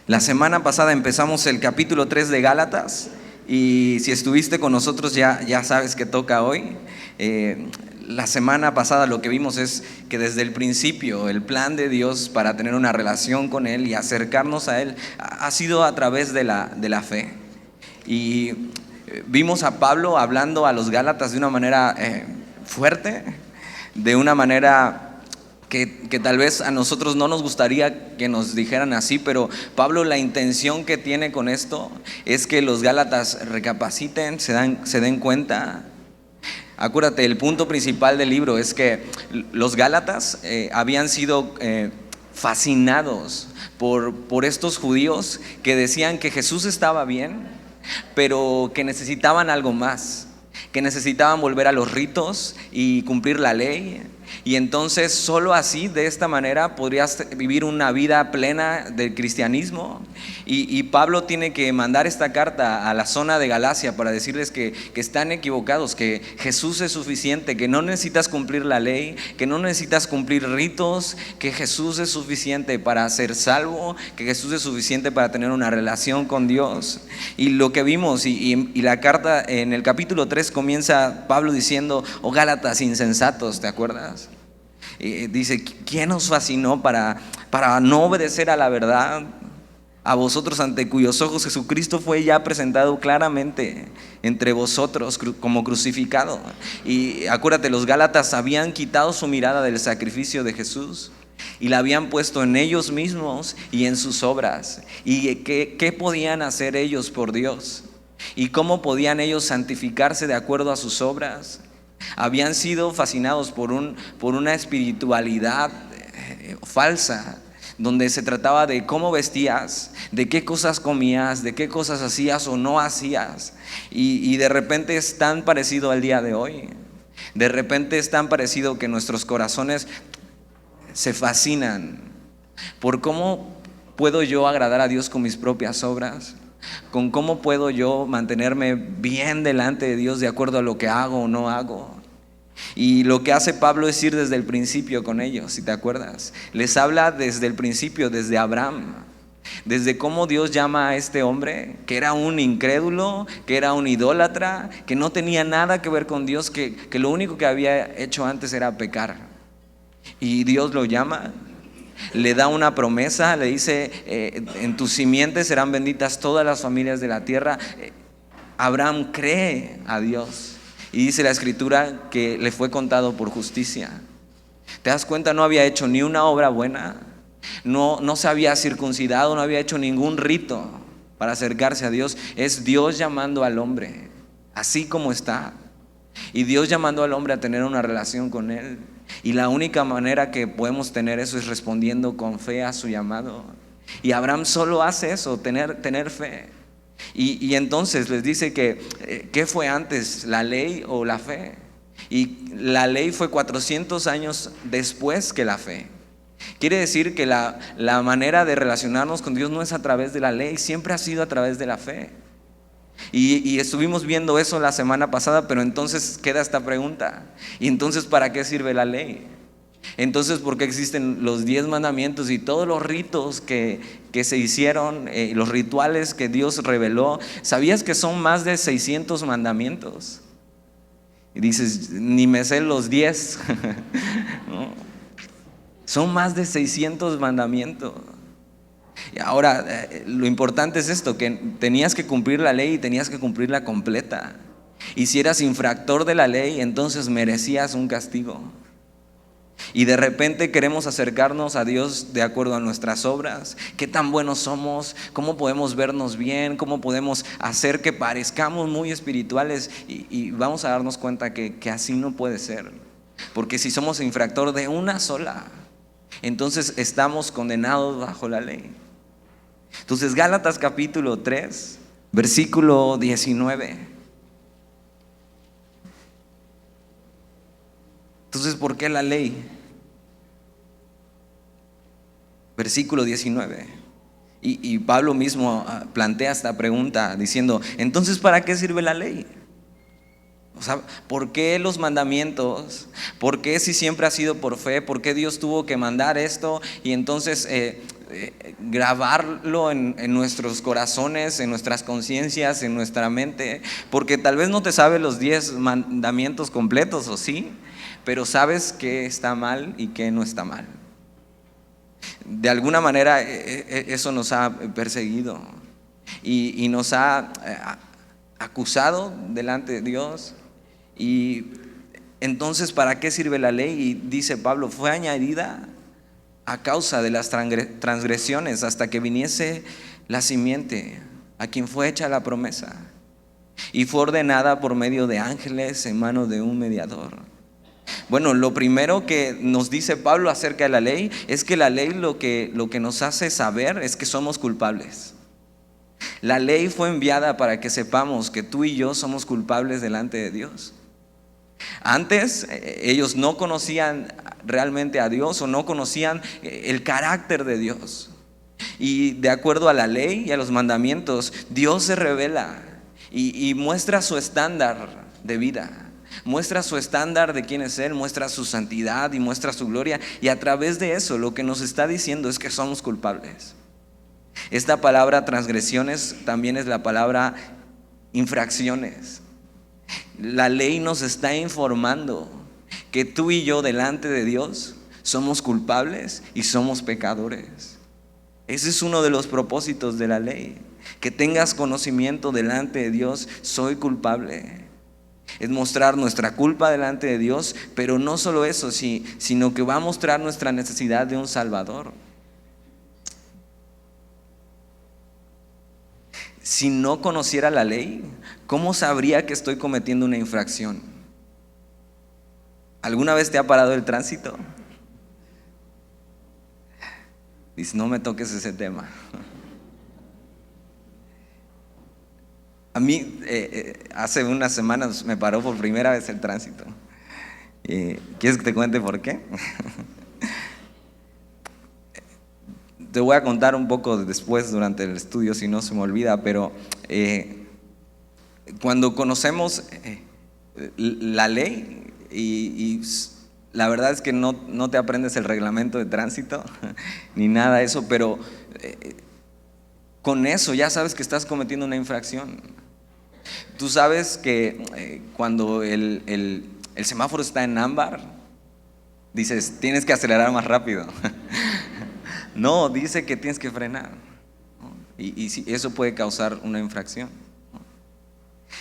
La semana pasada empezamos el capítulo 3 de Gálatas y si estuviste con nosotros ya sabes que toca hoy. La semana pasada lo que vimos es que desde el principio el plan de Dios para tener una relación con Él y acercarnos a Él ha sido a través de la fe. Y vimos a Pablo hablando a los Gálatas de una manera fuerte, de una manera que tal vez a nosotros no nos gustaría que nos dijeran así, pero Pablo, la intención que tiene con esto es que los Gálatas recapaciten, se den cuenta. Acuérdate, el punto principal del libro es que los Gálatas habían sido fascinados por estos judíos que decían que Jesús estaba bien, pero que necesitaban algo más, que necesitaban volver a los ritos y cumplir la ley. Y entonces solo así, de esta manera, podrías vivir una vida plena del cristianismo. Y Pablo tiene que mandar esta carta a la zona de Galacia para decirles que están equivocados, que Jesús es suficiente, que no necesitas cumplir la ley, que no necesitas cumplir ritos, que Jesús es suficiente para ser salvo, que Jesús es suficiente para tener una relación con Dios. Y lo que vimos, y la carta en el capítulo 3 comienza Pablo diciendo: oh Gálatas insensatos, ¿te acuerdas? Dice: ¿quién os fascinó para no obedecer a la verdad? A vosotros, ante cuyos ojos Jesucristo fue ya presentado claramente entre vosotros como crucificado. Y acuérdate, los Gálatas habían quitado su mirada del sacrificio de Jesús y la habían puesto en ellos mismos y en sus obras. ¿Y qué podían hacer ellos por Dios? ¿Y cómo podían ellos santificarse de acuerdo a sus obras? Habían sido fascinados por una espiritualidad falsa, donde se trataba de cómo vestías, de qué cosas comías, de qué cosas hacías o no hacías. Y de repente es tan parecido al día de hoy. De repente es tan parecido que nuestros corazones se fascinan por cómo puedo yo agradar a Dios con mis propias obras, con cómo puedo yo mantenerme bien delante de Dios de acuerdo a lo que hago o no hago. Y lo que hace Pablo es ir desde el principio con ellos, si te acuerdas. Les habla desde el principio, desde Abraham, desde cómo Dios llama a este hombre, que era un incrédulo, que era un idólatra, que no tenía nada que ver con Dios, que lo único que había hecho antes era pecar. Y Dios lo llama, le da una promesa, le dice: en tus simientes serán benditas todas las familias de la tierra. Abraham cree a Dios y dice la escritura que le fue contado por justicia. ¿Te das cuenta? No había hecho ni una obra buena, no se había circuncidado, no había hecho ningún rito para acercarse a Dios. Es Dios llamando al hombre así como está, y Dios llamando al hombre a tener una relación con Él. Y la única manera que podemos tener eso es respondiendo con fe a su llamado. Y Abraham solo hace eso, tener fe. Y entonces les dice que ¿qué fue antes, la ley o la fe? Y la ley fue 400 años después que la fe. Quiere decir que la manera de relacionarnos con Dios no es a través de la ley, siempre ha sido a través de la fe. Y estuvimos viendo eso la semana pasada, pero entonces queda esta pregunta: ¿y entonces para qué sirve la ley? Entonces, ¿por qué existen los 10 mandamientos y todos los ritos que se hicieron, los rituales que Dios reveló? ¿Sabías que son más de 600 mandamientos? Y dices: ni me sé los 10. ¿No? Son más de 600 mandamientos. Y ahora, lo importante es esto, que tenías que cumplir la ley y tenías que cumplirla completa. Y si eras infractor de la ley, entonces merecías un castigo. Y de repente queremos acercarnos a Dios de acuerdo a nuestras obras. ¿Qué tan buenos somos? ¿Cómo podemos vernos bien? ¿Cómo podemos hacer que parezcamos muy espirituales? Y vamos a darnos cuenta que así no puede ser. Porque si somos infractor de una sola, entonces estamos condenados bajo la ley. Entonces, Gálatas capítulo 3, versículo 19. Entonces, ¿por qué la ley? Versículo 19. Y Pablo mismo plantea esta pregunta diciendo: entonces, ¿para qué sirve la ley? O sea, ¿por qué los mandamientos? ¿Por qué, si siempre ha sido por fe? ¿Por qué Dios tuvo que mandar esto? Y entonces grabarlo en nuestros corazones, en nuestras conciencias, en nuestra mente, porque tal vez no te sabes los 10 mandamientos completos, o sí, pero sabes qué está mal y qué no está mal. De alguna manera eso nos ha perseguido y nos ha acusado delante de Dios. Y entonces, ¿para qué sirve la ley? Y dice Pablo, fue añadida a causa de las transgresiones hasta que viniese la simiente, a quien fue hecha la promesa, y fue ordenada por medio de ángeles en mano de un mediador. Bueno, lo primero que nos dice Pablo acerca de la ley es que la ley lo que nos hace saber es que somos culpables. La ley fue enviada para que sepamos que tú y yo somos culpables delante de Dios. Antes ellos no conocían realmente a Dios o no conocían el carácter de Dios. Y de acuerdo a la ley y a los mandamientos, Dios se revela y muestra su estándar de vida. Muestra su estándar de quién es Él, muestra su santidad y muestra su gloria. Y a través de eso lo que nos está diciendo es que somos culpables. Esta palabra transgresiones también es la palabra infracciones. La ley nos está informando que tú y yo delante de Dios somos culpables y somos pecadores. Ese es uno de los propósitos de la ley, que tengas conocimiento delante de Dios, soy culpable. Es mostrar nuestra culpa delante de Dios, pero no solo eso, sino que va a mostrar nuestra necesidad de un Salvador. Si no conociera la ley, ¿cómo sabría que estoy cometiendo una infracción? ¿Alguna vez te ha parado el tránsito? Dice, no me toques ese tema. A mí hace unas semanas me paró por primera vez el tránsito. ¿Quieres que te cuente por qué? Te voy a contar un poco después durante el estudio, si no se me olvida, pero cuando conocemos la ley y la verdad es que no te aprendes el reglamento de tránsito ni nada de eso, pero con eso ya sabes que estás cometiendo una infracción. Tú sabes que cuando el semáforo está en ámbar, dices, tienes que acelerar más rápido. No, dice que tienes que frenar. Y eso puede causar una infracción.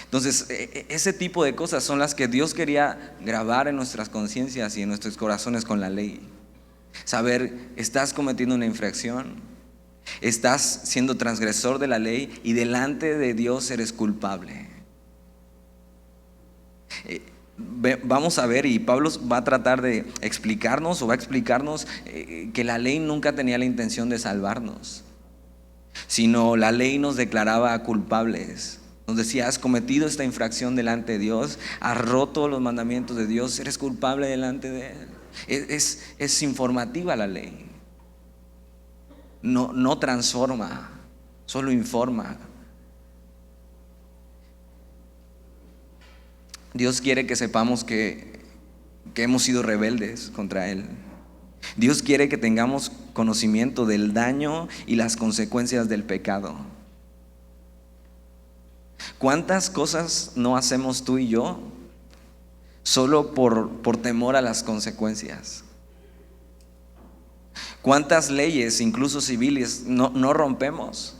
Entonces, ese tipo de cosas son las que Dios quería grabar en nuestras conciencias y en nuestros corazones con la ley. Saber, estás cometiendo una infracción, estás siendo transgresor de la ley y delante de Dios eres culpable. Vamos a ver, y Pablo va a tratar de explicarnos o va a explicarnos que la ley nunca tenía la intención de salvarnos, sino la ley nos declaraba culpables. Nos decía, has cometido esta infracción delante de Dios, has roto los mandamientos de Dios, eres culpable delante de Él. Es informativa la ley. No transforma, solo informa. Dios quiere que sepamos que hemos sido rebeldes contra Él. Dios quiere que tengamos conocimiento del daño y las consecuencias del pecado. ¿Cuántas cosas no hacemos tú y yo solo por temor a las consecuencias? ¿Cuántas leyes, incluso civiles, no rompemos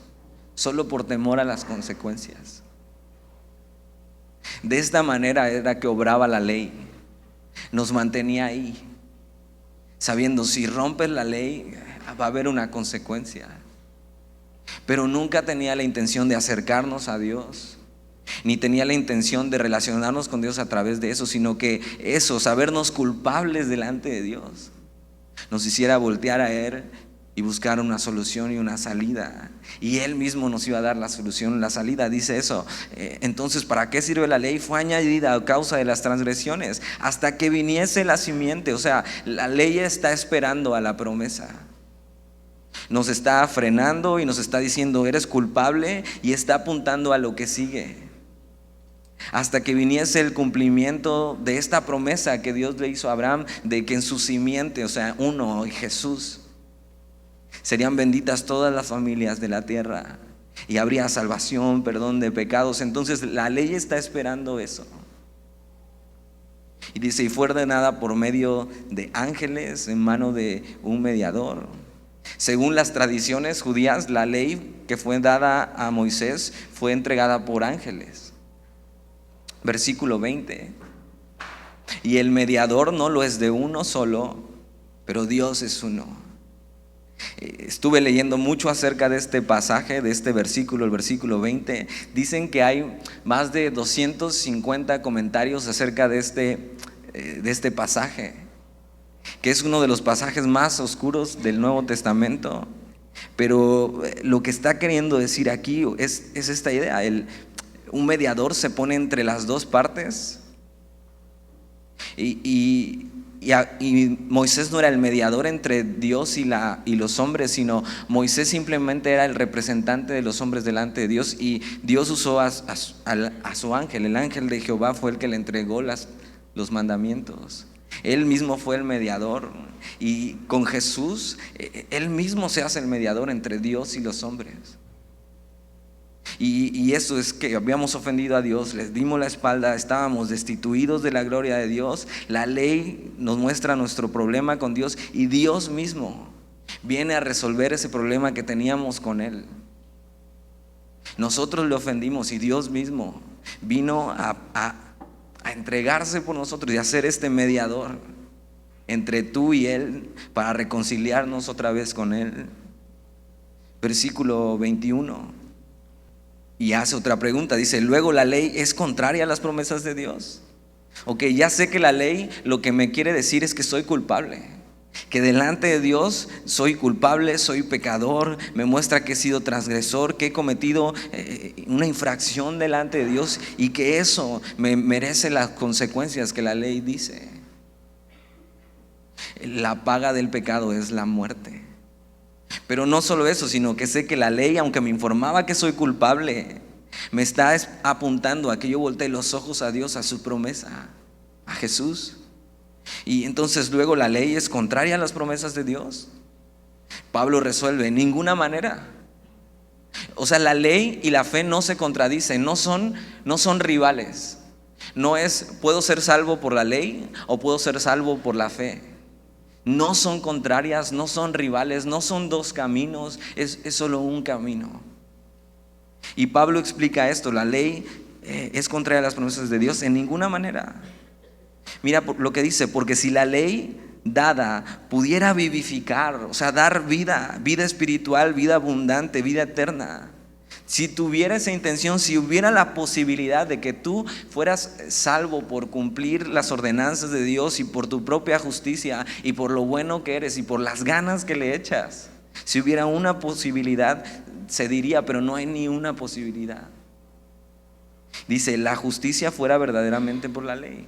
solo por temor a las consecuencias? De esta manera era que obraba la ley. Nos mantenía ahí, sabiendo si rompes la ley va a haber una consecuencia. Pero nunca tenía la intención de acercarnos a Dios, ni tenía la intención de relacionarnos con Dios a través de eso, sino que eso, sabernos culpables delante de Dios, nos hiciera voltear a Él y buscar una solución y una salida. Y Él mismo nos iba a dar la solución, la salida. Dice eso. Entonces, ¿para qué sirve la ley? Fue añadida a causa de las transgresiones hasta que viniese la simiente. O sea, la ley está esperando a la promesa. Nos está frenando y nos está diciendo, eres culpable, y está apuntando a lo que sigue. Hasta que viniese el cumplimiento de esta promesa que Dios le hizo a Abraham, de que en su simiente, o sea, Jesús, Serían benditas todas las familias de la tierra y habría salvación, perdón de pecados. Entonces la ley está esperando eso. Y dice, y fue ordenada por medio de ángeles en mano de un mediador. Según las tradiciones judías, la ley que fue dada a Moisés fue entregada por ángeles. Versículo 20. Y el mediador no lo es de uno solo, pero Dios es uno. Estuve leyendo mucho acerca de este pasaje, de este versículo, el versículo 20. Dicen que hay más de 250 comentarios acerca de este pasaje, que es uno de los pasajes más oscuros del Nuevo Testamento. Pero lo que está queriendo decir aquí es esta idea. Un mediador se pone entre las dos partes. Y Moisés no era el mediador entre Dios y los hombres, sino Moisés simplemente era el representante de los hombres delante de Dios, y Dios usó a su ángel. El ángel de Jehová fue el que le entregó los mandamientos. Él mismo fue el mediador, y con Jesús Él mismo se hace el mediador entre Dios y los hombres. Y eso es que habíamos ofendido a Dios, les dimos la espalda, estábamos destituidos de la gloria de Dios. La ley nos muestra nuestro problema con Dios, y Dios mismo viene a resolver ese problema que teníamos con Él. Nosotros le ofendimos y Dios mismo vino a entregarse por nosotros y a ser este mediador entre tú y Él para reconciliarnos otra vez con Él. Versículo 21. Y hace otra pregunta, dice, ¿luego la ley es contraria a las promesas de Dios? Ok, ya sé que la ley lo que me quiere decir es que soy culpable, que delante de Dios soy culpable, soy pecador, me muestra que he sido transgresor, que he cometido una infracción delante de Dios, y que eso me merece las consecuencias que la ley dice. La paga del pecado es la muerte. Pero no solo eso, sino que sé que la ley, aunque me informaba que soy culpable, me está apuntando a que yo voltee los ojos a Dios, a su promesa, a Jesús. Y entonces luego la ley es contraria a las promesas de Dios. Pablo resuelve, en ninguna manera. O sea, la ley y la fe no se contradicen, no son rivales. No es, puedo ser salvo por la ley o puedo ser salvo por la fe. No son contrarias, no son rivales, no son dos caminos, es solo un camino. Y Pablo explica esto, la ley es contraria a las promesas de Dios en ninguna manera. Mira lo que dice, porque si la ley dada pudiera vivificar, o sea, dar vida espiritual, vida abundante, vida eterna. Si tuviera esa intención, si hubiera la posibilidad de que tú fueras salvo por cumplir las ordenanzas de Dios y por tu propia justicia y por lo bueno que eres y por las ganas que le echas, si hubiera una posibilidad, se diría, pero no hay ni una posibilidad. Dice, la justicia fuera verdaderamente por la ley.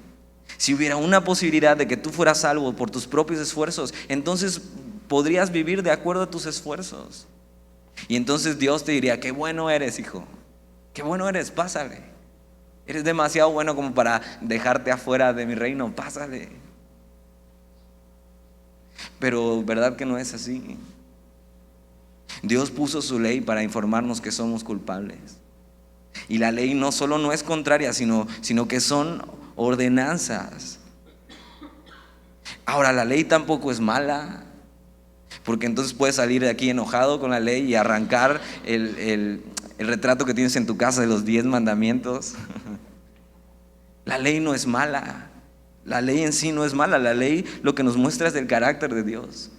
Si hubiera una posibilidad de que tú fueras salvo por tus propios esfuerzos, entonces podrías vivir de acuerdo a tus esfuerzos. Y entonces Dios te diría, qué bueno eres, hijo, qué bueno eres, pásale. Eres demasiado bueno como para dejarte afuera de mi reino, pásale. Pero ¿verdad que no es así? Dios puso su ley para informarnos que somos culpables. Y la ley no solo no es contraria, sino que son ordenanzas. Ahora, la ley tampoco es mala, porque entonces puedes salir de aquí enojado con la ley y arrancar el retrato que tienes en tu casa de los 10 mandamientos. La ley no es mala. La ley en sí no es mala. La ley lo que nos muestra es el carácter de Dios.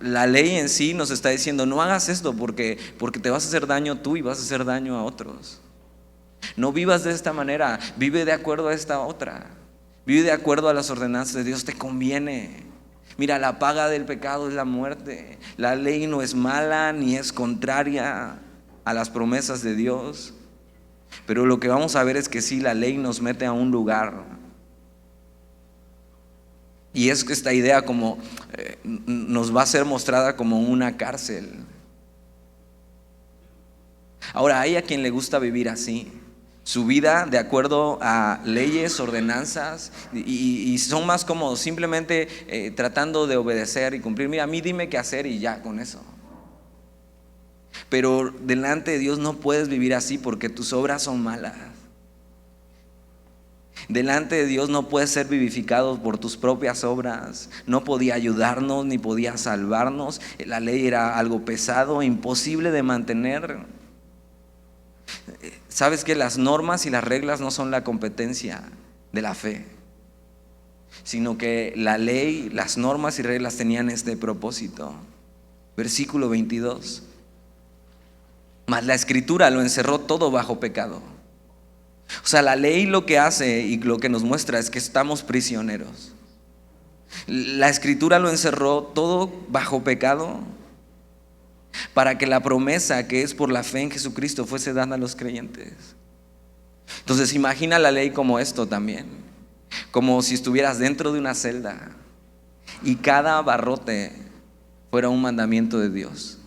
La ley en sí nos está diciendo, no hagas esto porque te vas a hacer daño tú y vas a hacer daño a otros. No vivas de esta manera, vive de acuerdo a esta otra. Vive de acuerdo a las ordenanzas de Dios, te conviene. Mira, la paga del pecado es la muerte. La ley no es mala ni es contraria a las promesas de Dios. Pero lo que vamos a ver es que sí, la ley nos mete a un lugar. Y es que esta idea como nos va a ser mostrada como una cárcel. Ahora, hay a quien le gusta vivir así. su vida de acuerdo a leyes, ordenanzas, y son más como simplemente tratando de obedecer y cumplir. Mira, a mí dime qué hacer y ya con eso. Pero delante de Dios no puedes vivir así porque tus obras son malas. Delante de Dios no puedes ser vivificado por tus propias obras. No podía ayudarnos ni podía salvarnos. La ley era algo pesado, imposible de mantener. Sabes que las normas y las reglas no son la competencia de la fe, sino que la ley, las normas y reglas tenían este propósito. Versículo 22. Mas la Escritura lo encerró todo bajo pecado. O sea, la ley lo que hace y lo que nos muestra es que estamos prisioneros. La Escritura lo encerró todo bajo pecado para que la promesa que es por la fe en Jesucristo fuese dada a los creyentes. Entonces imagina la ley como esto también, como si estuvieras dentro de una celda y cada barrote fuera un mandamiento de Dios.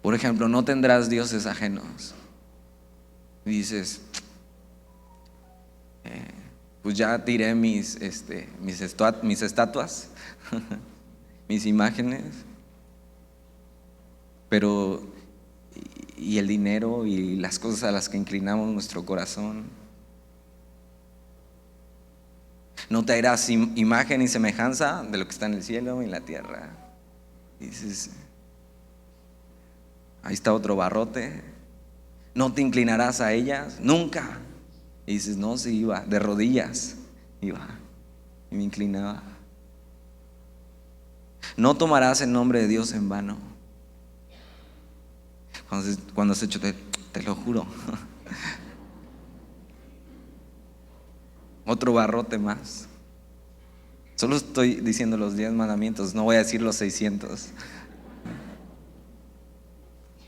Por ejemplo, no tendrás dioses ajenos. Y dices, pues ya tiré mis estatuas, mis imágenes, pero y el dinero y las cosas a las que inclinamos nuestro corazón. No te harás imagen y semejanza de lo que está en el cielo y en la tierra. Y dices, ahí está otro barrote. No te inclinarás a ellas, nunca. Y dices, no, sí iba, de rodillas iba y me inclinaba. No tomarás el nombre de Dios en vano. Cuando has hecho, te lo juro. Otro barrote más. Solo estoy diciendo los 10 mandamientos, no voy a decir los 600.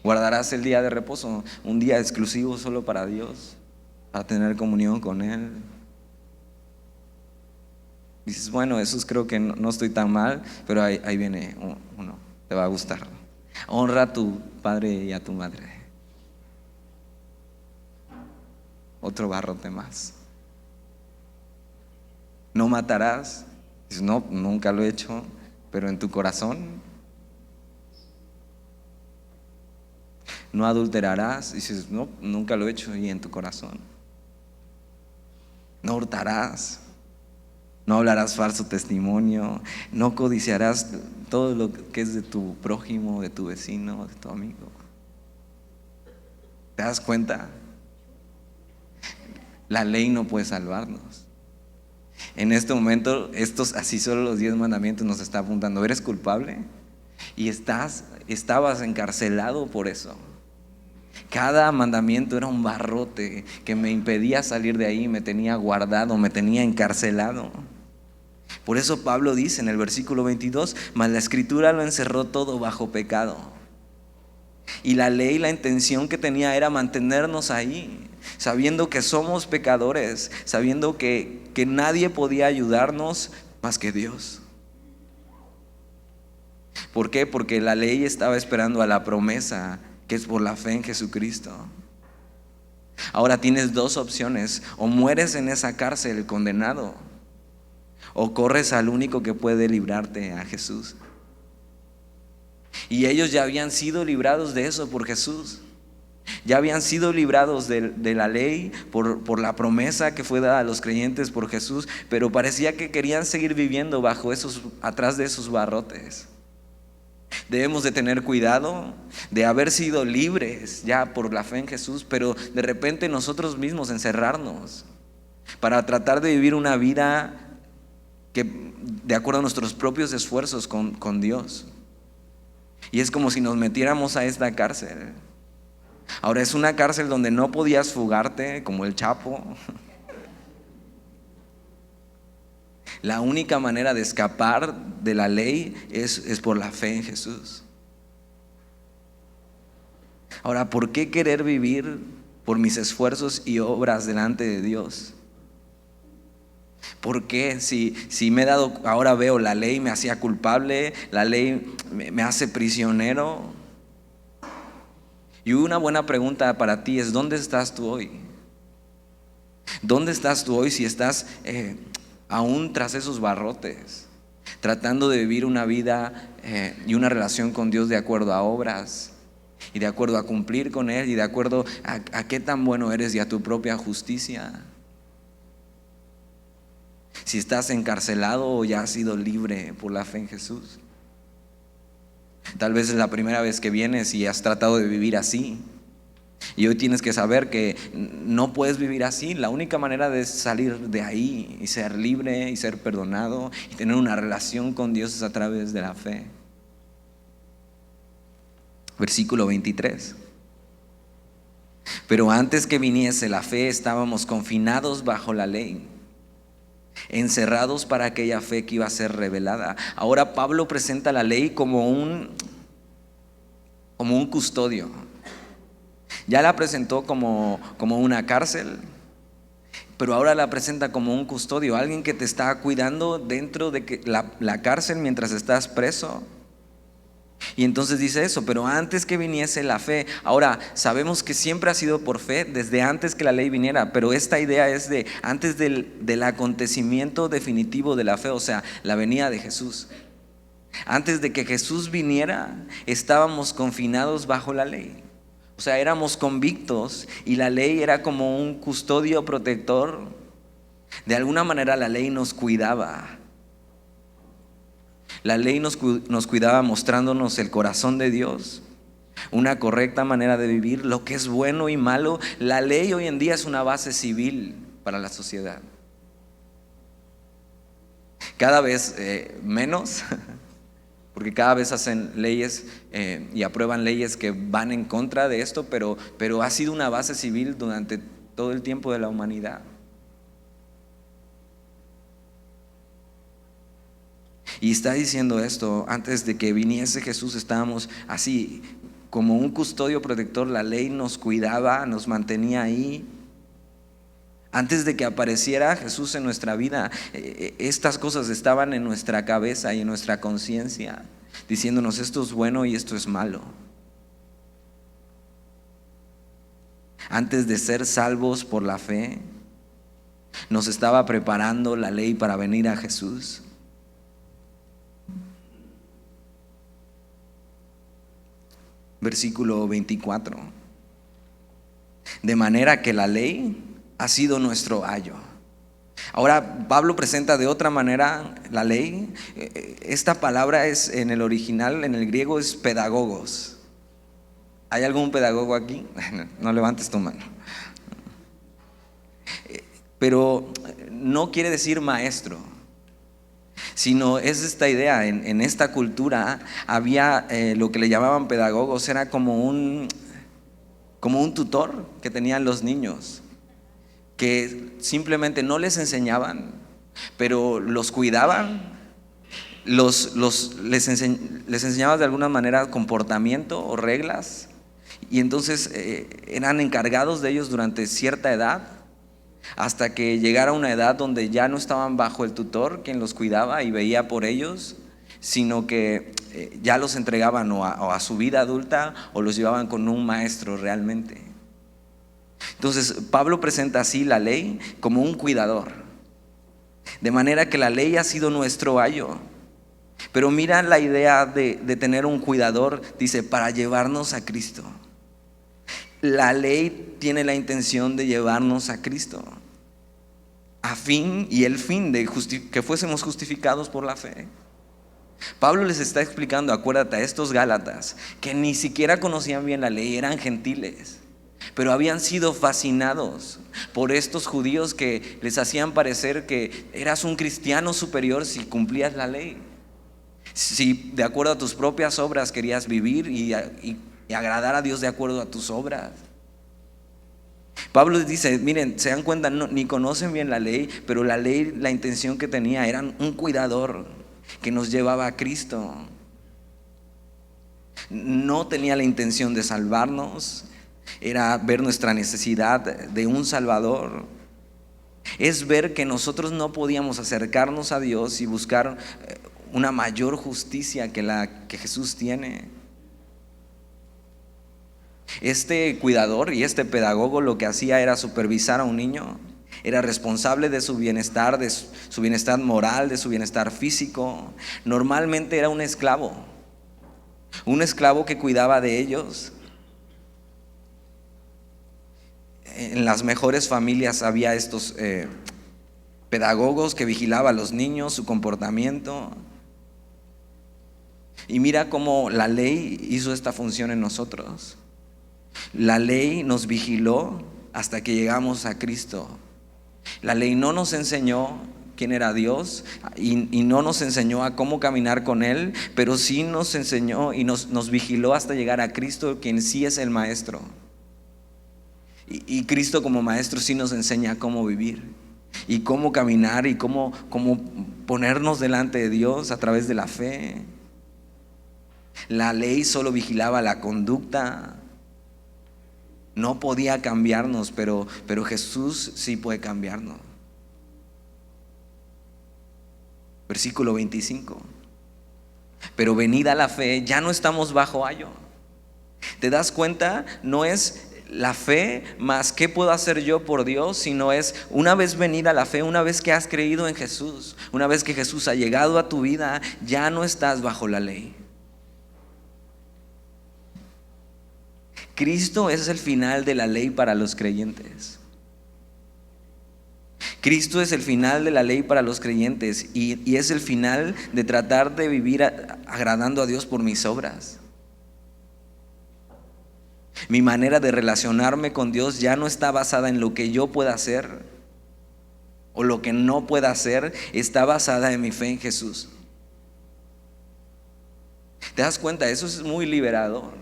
Guardarás el día de reposo, un día exclusivo solo para Dios, para tener comunión con Él. Dices, bueno, esos creo que no estoy tan mal, pero ahí viene uno, te va a gustar. Honra a tu padre y a tu madre. Otro barrote más. No matarás. Dices, no, nunca lo he hecho, pero en tu corazón. No adulterarás. Dices, no, nunca lo he hecho, y en tu corazón. No hurtarás. No hablarás falso testimonio. No codiciarás todo lo que es de tu prójimo, de tu vecino, de tu amigo. ¿Te das cuenta? La ley no puede salvarnos. En este momento, así solo los 10 mandamientos nos está apuntando. ¿Eres culpable? Y estabas encarcelado por eso. Cada mandamiento era un barrote que me impedía salir de ahí, me tenía guardado, me tenía encarcelado. Por eso Pablo dice en el versículo 22, mas la Escritura lo encerró todo bajo pecado. Y la ley, la intención que tenía era mantenernos ahí, sabiendo que somos pecadores, sabiendo que nadie podía ayudarnos más que Dios. ¿Por qué? Porque la ley estaba esperando a la promesa que es por la fe en Jesucristo. Ahora tienes dos opciones: o mueres en esa cárcel condenado, o corres al único que puede librarte, a Jesús. Y ellos ya habían sido librados de eso por Jesús. Ya habían sido librados de la ley por la promesa que fue dada a los creyentes por Jesús, pero parecía que querían seguir viviendo atrás de esos barrotes. Debemos de tener cuidado de haber sido libres ya por la fe en Jesús, pero de repente nosotros mismos encerrarnos para tratar de vivir una vida que de acuerdo a nuestros propios esfuerzos con Dios. Y es como si nos metiéramos a esta cárcel. Ahora es una cárcel donde no podías fugarte como el Chapo. La única manera de escapar de la ley es por la fe en Jesús. Ahora, ¿por qué querer vivir por mis esfuerzos y obras delante de Dios? ¿Por qué? Si me he dado, ahora veo, la ley me hacía culpable, la ley me hace prisionero. Y una buena pregunta para ti es: ¿dónde estás tú hoy? ¿Dónde estás tú hoy si estás aún tras esos barrotes, tratando de vivir una vida y una relación con Dios de acuerdo a obras y de acuerdo a cumplir con Él y de acuerdo a qué tan bueno eres y a tu propia justicia? Si estás encarcelado o ya has sido libre por la fe en Jesús. Tal vez es la primera vez que vienes y has tratado de vivir así. Y hoy tienes que saber que no puedes vivir así. La única manera de salir de ahí y ser libre y ser perdonado y tener una relación con Dios es a través de la fe. Versículo 23. Pero antes que viniese la fe, estábamos confinados bajo la ley, encerrados para aquella fe que iba a ser revelada. Ahora Pablo presenta la ley como un custodio. Ya la presentó como una cárcel, pero ahora la presenta como un custodio, alguien que te está cuidando dentro de la cárcel mientras estás preso. Y entonces dice eso: pero antes que viniese la fe. Ahora sabemos que siempre ha sido por fe desde antes que la ley viniera, pero esta idea es de antes del acontecimiento definitivo de la fe, o sea, la venida de Jesús. Antes de que Jesús viniera, estábamos confinados bajo la ley. O sea, éramos convictos y la ley era como un custodio protector. De alguna manera la ley nos cuidaba. La ley nos cuidaba mostrándonos el corazón de Dios, una correcta manera de vivir, lo que es bueno y malo. La ley hoy en día es una base civil para la sociedad. Cada vez menos, porque cada vez hacen leyes y aprueban leyes que van en contra de esto, pero ha sido una base civil durante todo el tiempo de la humanidad. Y está diciendo esto: antes de que viniese Jesús estábamos así, como un custodio protector. La ley nos cuidaba, nos mantenía ahí. Antes de que apareciera Jesús en nuestra vida, estas cosas estaban en nuestra cabeza y en nuestra conciencia, diciéndonos: esto es bueno y esto es malo. Antes de ser salvos por la fe, nos estaba preparando la ley para venir a Jesús. Versículo 24. De manera que la ley ha sido nuestro ayo. Ahora Pablo presenta de otra manera la ley. Esta palabra es en el original, en el griego, es pedagogos. ¿Hay algún pedagogo aquí? No levantes tu mano. Pero no quiere decir maestro, sino es esta idea. En esta cultura había lo que le llamaban pedagogos. Era como un tutor que tenían los niños, que simplemente no les enseñaban, pero los cuidaban, les enseñaban de alguna manera comportamiento o reglas, y entonces eran encargados de ellos durante cierta edad, hasta que llegara una edad donde ya no estaban bajo el tutor quien los cuidaba y veía por ellos, sino que ya los entregaban o a su vida adulta, o los llevaban con un maestro realmente. Entonces Pablo presenta así la ley como un cuidador, de manera que la ley ha sido nuestro ayo. Pero mira la idea de tener un cuidador, dice: para llevarnos a Cristo. La ley tiene la intención de llevarnos a Cristo, a fin y el fin de que fuésemos justificados por la fe. Pablo les está explicando, acuérdate, a estos gálatas que ni siquiera conocían bien la ley, eran gentiles, pero habían sido fascinados por estos judíos que les hacían parecer que eras un cristiano superior si cumplías la ley, si de acuerdo a tus propias obras querías vivir y agradar a Dios de acuerdo a tus obras. Pablo les dice: miren, se dan cuenta, ni conocen bien la ley, pero la ley, la intención que tenía, era un cuidador que nos llevaba a Cristo. No tenía la intención de salvarnos, era ver nuestra necesidad de un Salvador. Es ver que nosotros no podíamos acercarnos a Dios y buscar una mayor justicia que la que Jesús tiene. Este cuidador y este pedagogo lo que hacía era supervisar a un niño, era responsable de su bienestar moral, de su bienestar físico. Normalmente era un esclavo que cuidaba de ellos. En las mejores familias había estos pedagogos que vigilaban a los niños, su comportamiento. Y mira cómo la ley hizo esta función en nosotros. La ley nos vigiló hasta que llegamos a Cristo. La ley no nos enseñó quién era Dios y no nos enseñó a cómo caminar con Él, pero sí nos enseñó y nos vigiló hasta llegar a Cristo, quien sí es el Maestro. Y Cristo como Maestro sí nos enseña cómo vivir y cómo caminar y cómo ponernos delante de Dios a través de la fe. La ley solo vigilaba la conducta, no podía cambiarnos, pero Jesús sí puede cambiarnos. Versículo 25. Pero venida la fe, ya no estamos bajo ayo. ¿Te das cuenta? No es la fe más qué puedo hacer yo por Dios, sino es una vez venida la fe, una vez que has creído en Jesús, una vez que Jesús ha llegado a tu vida, ya no estás bajo la ley. Cristo es el final de la ley para los creyentes. Cristo es el final de la ley para los creyentes y es el final de tratar de vivir agradando a Dios por mis obras. Mi manera de relacionarme con Dios ya no está basada en lo que yo pueda hacer o lo que no pueda hacer, está basada en mi fe en Jesús. ¿Te das cuenta? Eso es muy liberador.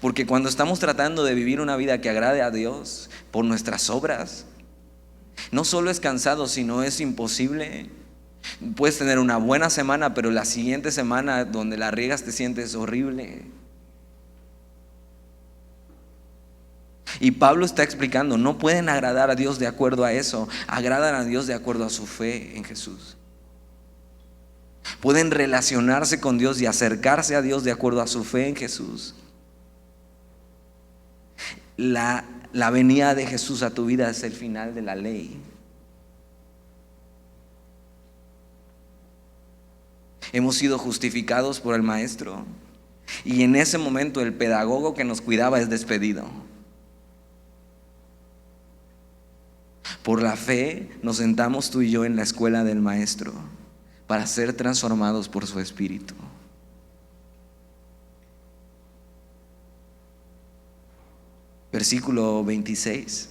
Porque cuando estamos tratando de vivir una vida que agrade a Dios por nuestras obras, no solo es cansado, sino es imposible. Puedes tener una buena semana, pero la siguiente semana donde la riegas te sientes horrible. Y Pablo está explicando, no pueden agradar a Dios de acuerdo a eso, agradan a Dios de acuerdo a su fe en Jesús. Pueden relacionarse con Dios y acercarse a Dios de acuerdo a su fe en Jesús. La venida de Jesús a tu vida es el final de la ley. Hemos sido justificados por el Maestro y en ese momento el pedagogo que nos cuidaba es despedido. Por la fe nos sentamos tú y yo en la escuela del Maestro para ser transformados por su Espíritu. Versículo 26.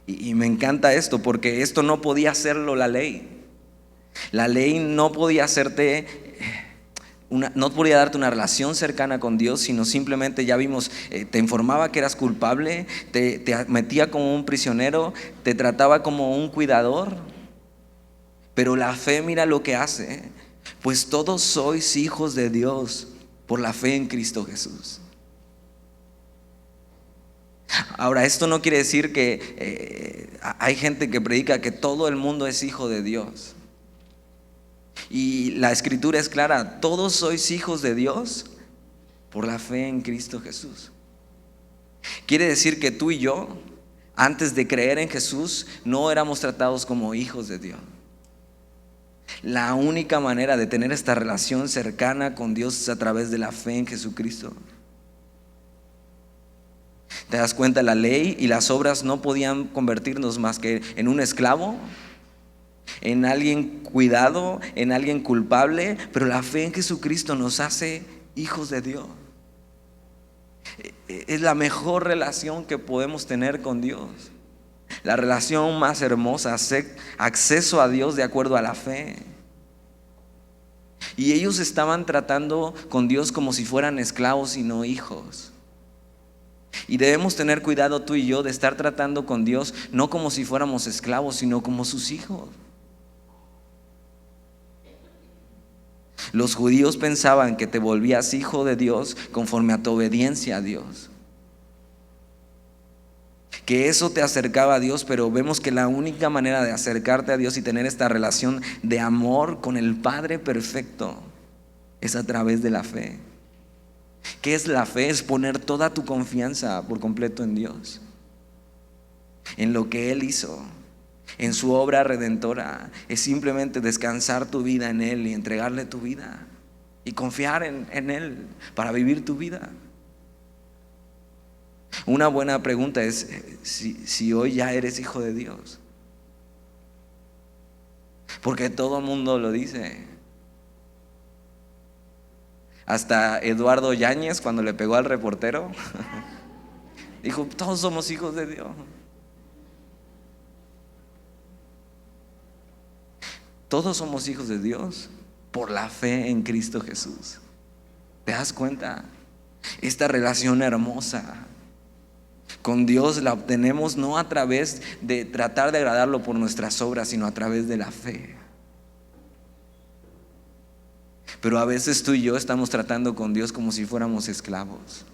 Y me encanta esto porque esto no podía hacerlo la ley. La ley no podía no podía darte una relación cercana con Dios, sino simplemente, ya vimos, te informaba que eras culpable, te metía como un prisionero, te trataba como un cuidador. Pero la fe, mira lo que hace, pues todos sois hijos de Dios por la fe en Cristo Jesús. Ahora, esto no quiere decir que hay gente que predica que todo el mundo es hijo de Dios. Y la escritura es clara, todos sois hijos de Dios por la fe en Cristo Jesús. Quiere decir que tú y yo, antes de creer en Jesús, no éramos tratados como hijos de Dios. La única manera de tener esta relación cercana con Dios es a través de la fe en Jesucristo. ¿Te das cuenta? La ley y las obras no podían convertirnos más que en un esclavo, en alguien cuidado, en alguien culpable, pero la fe en Jesucristo nos hace hijos de Dios. Es la mejor relación que podemos tener con Dios, la relación más hermosa, acceso a Dios de acuerdo a la fe. Y ellos estaban tratando con Dios como si fueran esclavos y no hijos. Y debemos tener cuidado tú y yo de estar tratando con Dios no como si fuéramos esclavos, sino como sus hijos. Los judíos pensaban que te volvías hijo de Dios conforme a tu obediencia a Dios, que eso te acercaba a Dios, pero vemos que la única manera de acercarte a Dios y tener esta relación de amor con el Padre perfecto es a través de la fe. ¿Qué es la fe? Es poner toda tu confianza por completo en Dios, en lo que Él hizo, en su obra redentora. Es simplemente descansar tu vida en Él y entregarle tu vida y confiar en Él para vivir tu vida. Una buena pregunta es si hoy ya eres hijo de Dios, porque todo el mundo lo dice. Hasta Eduardo Yáñez, cuando le pegó al reportero, dijo: todos somos hijos de Dios. Todos somos hijos de Dios por la fe en Cristo Jesús. ¿Te das cuenta? Esta relación hermosa con Dios la obtenemos no a través de tratar de agradarlo por nuestras obras, sino a través de la fe. Pero a veces tú y yo estamos tratando con Dios como si fuéramos esclavos.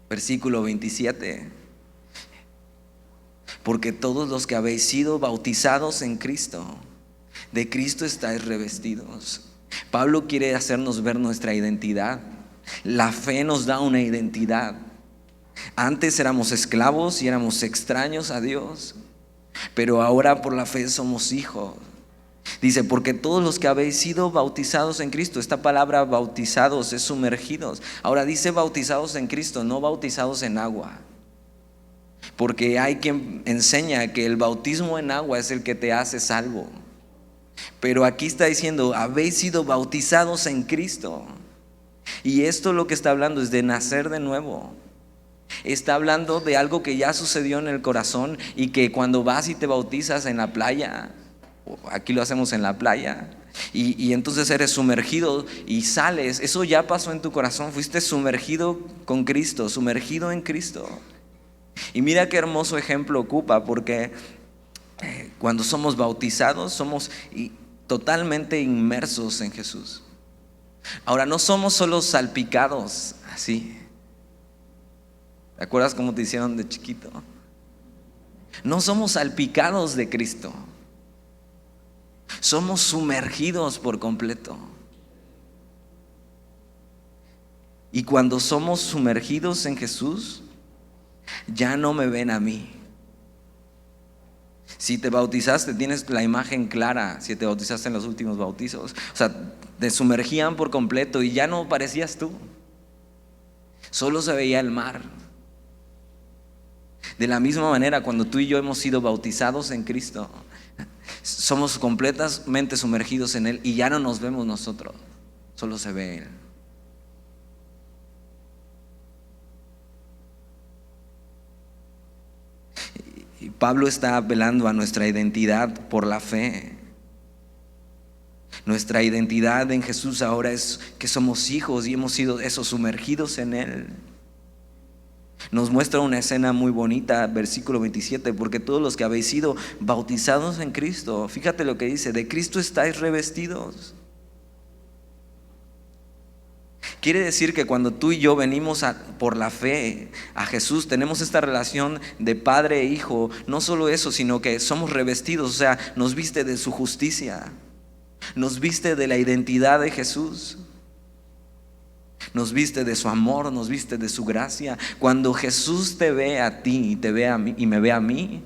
Versículo 27. Porque todos los que habéis sido bautizados en Cristo, de Cristo estáis revestidos. Pablo quiere hacernos ver nuestra identidad. La fe nos da una identidad. Antes éramos esclavos y éramos extraños a Dios, pero ahora por la fe somos hijos. Dice: porque todos los que habéis sido bautizados en Cristo. Esta palabra bautizados es sumergidos. Ahora dice bautizados en Cristo, no bautizados en agua, porque hay quien enseña que el bautismo en agua es el que te hace salvo. Pero aquí está diciendo: habéis sido bautizados en Cristo. Y esto lo que está hablando es de nacer de nuevo. Está hablando de algo que ya sucedió en el corazón y que cuando vas y te bautizas en la playa, aquí lo hacemos en la playa, y entonces eres sumergido y sales, eso ya pasó en tu corazón. Fuiste sumergido con Cristo, sumergido en Cristo. Y mira qué hermoso ejemplo ocupa, porque cuando somos bautizados somos totalmente inmersos en Jesús. Ahora, no somos solo salpicados así. ¿Te acuerdas cómo te hicieron de chiquito? No somos salpicados de Cristo, somos sumergidos por completo. Y cuando somos sumergidos en Jesús, ya no me ven a mí. Si te bautizaste, tienes la imagen clara. Si te bautizaste en los últimos bautizos, o sea, te sumergían por completo y ya no parecías tú, solo se veía el mar. De la misma manera, cuando tú y yo hemos sido bautizados en Cristo, somos completamente sumergidos en Él y ya no nos vemos nosotros, solo se ve Él. Y Pablo está apelando a nuestra identidad por la fe. Nuestra identidad en Jesús ahora es que somos hijos y hemos sido esos sumergidos en Él. Nos muestra una escena muy bonita, versículo 27, porque todos los que habéis sido bautizados en Cristo, fíjate lo que dice: de Cristo estáis revestidos. Quiere decir que cuando tú y yo venimos por la fe a Jesús, tenemos esta relación de padre e hijo. No solo eso, sino que somos revestidos, o sea, nos viste de su justicia, nos viste de la identidad de Jesús, nos viste de su amor, nos viste de su gracia. Cuando Jesús te ve a ti y te ve a mí y me ve a mí,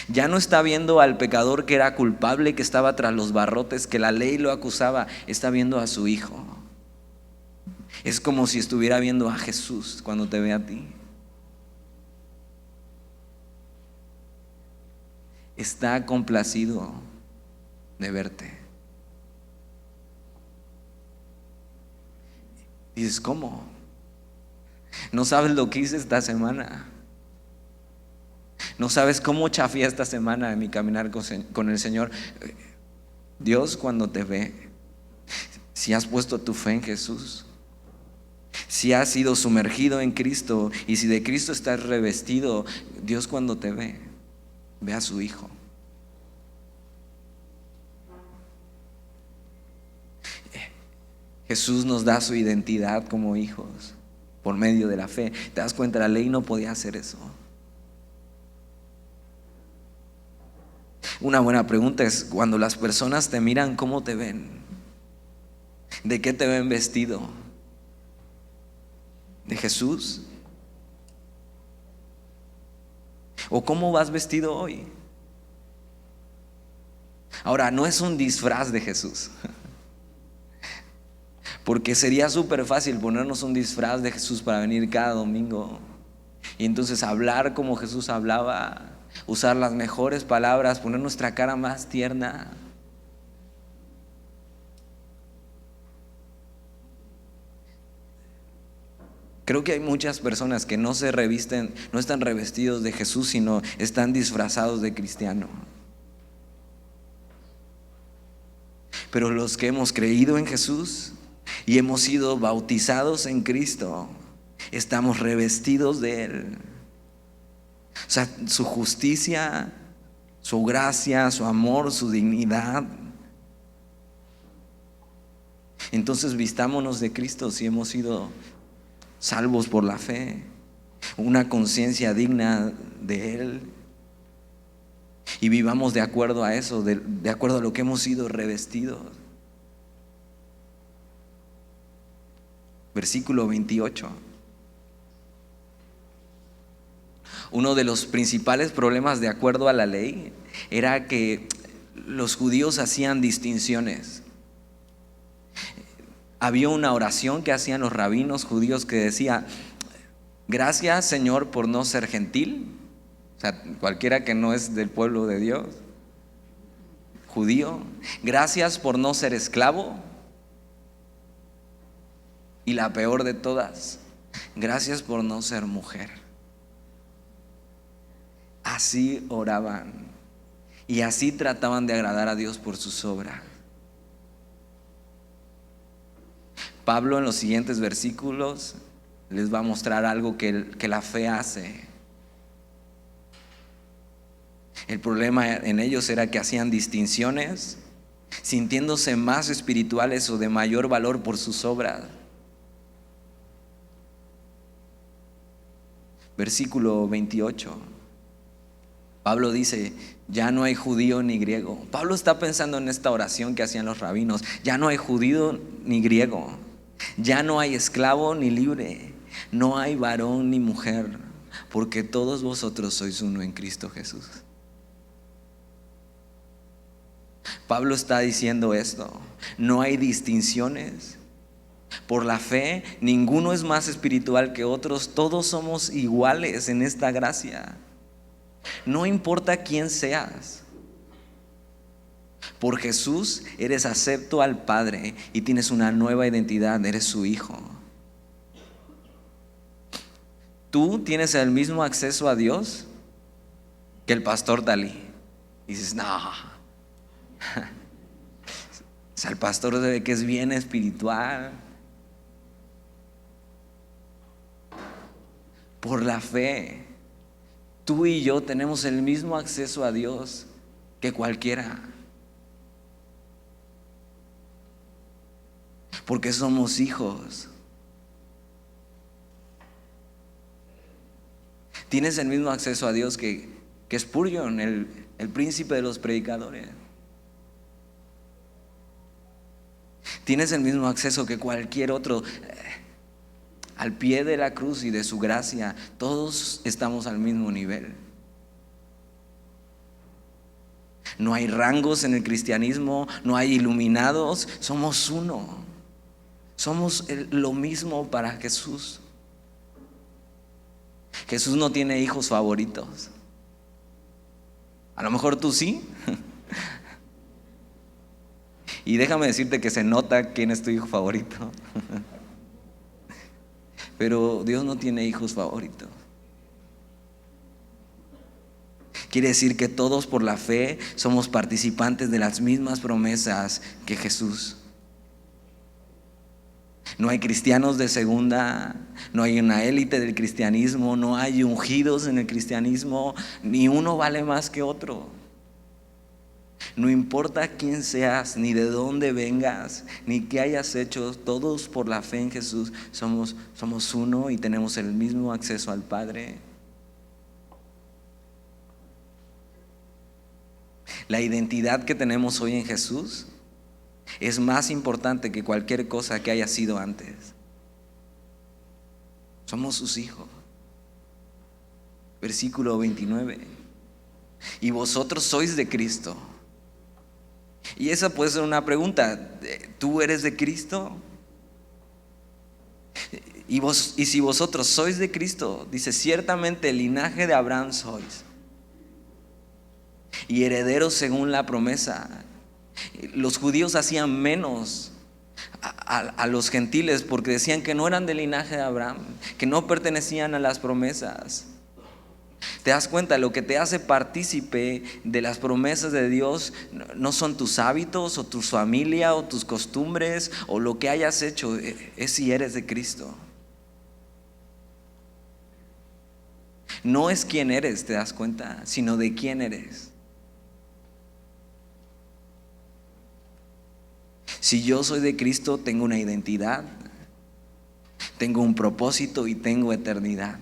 ya no está viendo al pecador que era culpable, que estaba tras los barrotes, que la ley lo acusaba. Está viendo a su hijo. Es como si estuviera viendo a Jesús cuando te ve a ti. Está complacido de verte. Dices: ¿cómo? No sabes lo que hice esta semana. No sabes cómo chafié esta semana en mi caminar con el Señor. Dios, cuando te ve, si has puesto tu fe en Jesús, si has sido sumergido en Cristo y si de Cristo estás revestido, Dios cuando te ve, ve a su Hijo. Jesús nos da su identidad como hijos por medio de la fe. ¿Te das cuenta? La ley no podía hacer eso. Una buena pregunta es: cuando las personas te miran, ¿cómo te ven? ¿De qué te ven vestido? ¿De Jesús? ¿O cómo vas vestido hoy? Ahora, no es un disfraz de Jesús, porque sería súper fácil ponernos un disfraz de Jesús para venir cada domingo y entonces hablar como Jesús hablaba, usar las mejores palabras, poner nuestra cara más tierna. Creo que hay muchas personas que no se revisten, no están revestidos de Jesús, sino están disfrazados de cristiano. Pero los que hemos creído en Jesús y hemos sido bautizados en Cristo, estamos revestidos de Él. O sea, su justicia, su gracia, su amor, su dignidad. Entonces vistámonos de Cristo si hemos sido salvos por la fe, una conciencia digna de Él, y vivamos de acuerdo a eso, de acuerdo a lo que hemos sido revestidos. Versículo 28. Uno de los principales problemas de acuerdo a la ley era que los judíos hacían distinciones. Había una oración que hacían los rabinos judíos que decía: gracias, Señor, por no ser gentil, o sea, cualquiera que no es del pueblo de Dios, judío. Gracias por no ser esclavo. Y la peor de todas, gracias por no ser mujer. Así oraban y así trataban de agradar a Dios por sus obras. Pablo en los siguientes versículos les va a mostrar algo que la fe hace. El problema en ellos era que hacían distinciones, sintiéndose más espirituales o de mayor valor por sus obras. Versículo 28. Pablo dice: ya no hay judío ni griego. Pablo está pensando en esta oración que hacían los rabinos. Ya no hay judío ni griego. Ya no hay esclavo ni libre. No hay varón ni mujer, porque todos vosotros sois uno en Cristo Jesús. Pablo está diciendo esto: no hay distinciones. Por la fe, ninguno es más espiritual que otros. Todos somos iguales en esta gracia. No importa quién seas. Por Jesús eres acepto al Padre y tienes una nueva identidad. Eres su hijo. Tú tienes el mismo acceso a Dios que el pastor Dalí. Y dices: no. O sea, el pastor se ve que es bien espiritual. Por la fe, tú y yo tenemos el mismo acceso a Dios que cualquiera. Porque somos hijos. Tienes el mismo acceso a Dios que Spurgeon, el príncipe de los predicadores. Tienes el mismo acceso que cualquier otro. Al pie de la cruz y de su gracia, todos estamos al mismo nivel. No hay rangos en el cristianismo, no hay iluminados, somos uno. Somos lo mismo para Jesús. Jesús no tiene hijos favoritos. A lo mejor tú sí. Y déjame decirte que se nota quién es tu hijo favorito. Pero Dios no tiene hijos favoritos. Quiere decir que todos por la fe somos participantes de las mismas promesas que Jesús. No hay cristianos de segunda, no hay una élite del cristianismo, no hay ungidos en el cristianismo, ni uno vale más que otro. No importa quién seas, ni de dónde vengas, ni qué hayas hecho, todos por la fe en Jesús somos uno y tenemos el mismo acceso al Padre. La identidad que tenemos hoy en Jesús es más importante que cualquier cosa que haya sido antes. Somos sus hijos. Versículo 29. Y vosotros sois de Cristo. Y esa puede ser una pregunta. ¿Tú eres de Cristo? Y si vosotros sois de Cristo, dice, ciertamente el linaje de Abraham sois, y herederos según la promesa. Los judíos hacían menos a los gentiles porque decían que no eran del linaje de Abraham, que no pertenecían a las promesas. ¿Te das cuenta? Lo que te hace partícipe de las promesas de Dios no son tus hábitos o tu familia o tus costumbres o lo que hayas hecho, es si eres de Cristo. No es quién eres, ¿te das cuenta? Sino de quién eres. Si yo soy de Cristo, tengo una identidad, tengo un propósito y tengo eternidad.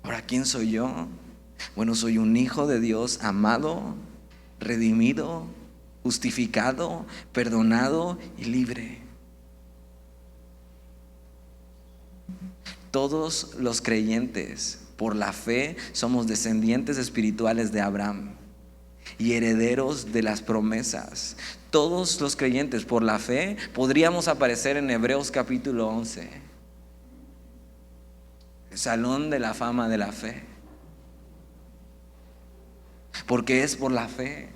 Ahora, ¿quién soy yo? Bueno, soy un hijo de Dios amado, redimido, justificado, perdonado y libre. Todos los creyentes, por la fe, somos descendientes espirituales de Abraham y herederos de las promesas. Todos los creyentes, por la fe, podríamos aparecer en Hebreos capítulo 11, el salón de la fama de la fe, porque es por la fe,